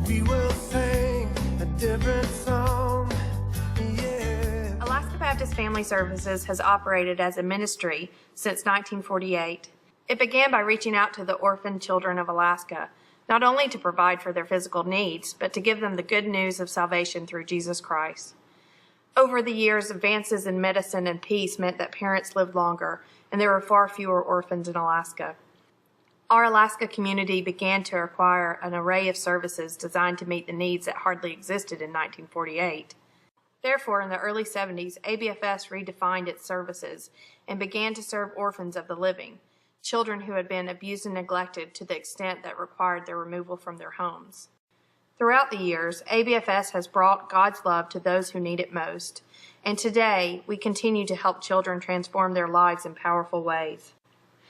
we will sing a different song. Yeah. Alaska Baptist Family Services has operated as a ministry since 1948. It began by reaching out to the orphaned children of Alaska, not only to provide for their physical needs, but to give them the good news of salvation through Jesus Christ. Over the years, advances in medicine and peace meant that parents lived longer, and there were far fewer orphans in Alaska. Our Alaska community began to acquire an array of services designed to meet the needs that hardly existed in 1948. Therefore, in the early 70s, ABFS redefined its services and began to serve orphans of the living, children who had been abused and neglected to the extent that required their removal from their homes. Throughout the years, ABFS has brought God's love to those who need it most, and today we continue to help children transform their lives in powerful ways.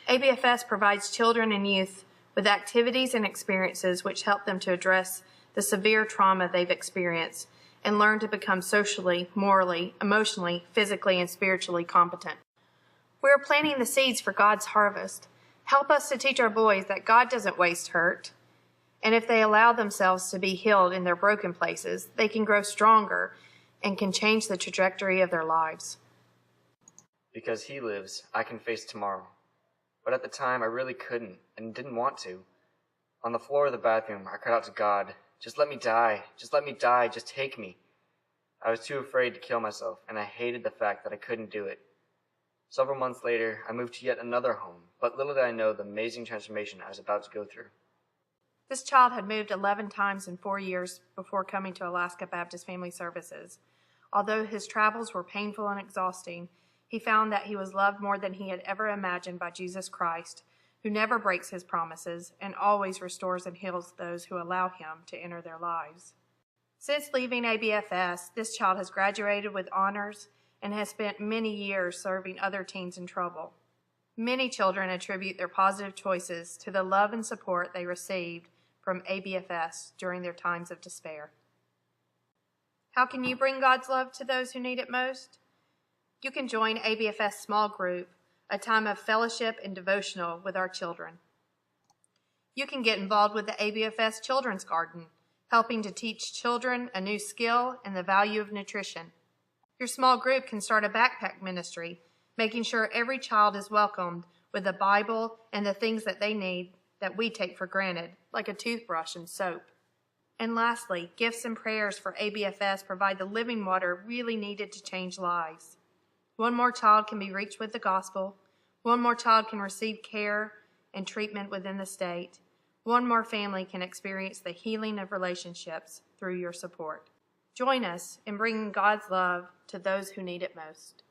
ABFS provides children and youth with activities and experiences which help them to address the severe trauma they've experienced and learn to become socially, morally, emotionally, physically, and spiritually competent. We are planting the seeds for God's harvest. Help us to teach our boys that God doesn't waste hurt, and if they allow themselves to be healed in their broken places, they can grow stronger and can change the trajectory of their lives. Because He lives, I can face tomorrow. But at the time, I really couldn't and didn't want to. On the floor of the bathroom, I cried out to God, "Just let me die. Just let me die. Just take me." I was too afraid to kill myself, and I hated the fact that I couldn't do it. Several months later, I moved to yet another home, but little did I know the amazing transformation I was about to go through. This child had moved 11 times in 4 years before coming to Alaska Baptist Family Services. Although his travels were painful and exhausting, he found that he was loved more than he had ever imagined by Jesus Christ, who never breaks his promises and always restores and heals those who allow him to enter their lives. Since leaving ABFS, this child has graduated with honors and has spent many years serving other teens in trouble. Many children attribute their positive choices to the love and support they received from ABFS during their times of despair. How can you bring God's love to those who need it most? You can join ABFS Small Group, a time of fellowship and devotional with our children. You can get involved with the ABFS Children's Garden, helping to teach children a new skill and the value of nutrition. Your small group can start a backpack ministry, making sure every child is welcomed with a Bible and the things that they need that we take for granted, like a toothbrush and soap. And lastly, gifts and prayers for ABFS provide the living water really needed to change lives. One more child can be reached with the gospel. One more child can receive care and treatment within the state. One more family can experience the healing of relationships through your support. Join us in bringing God's love to those who need it most.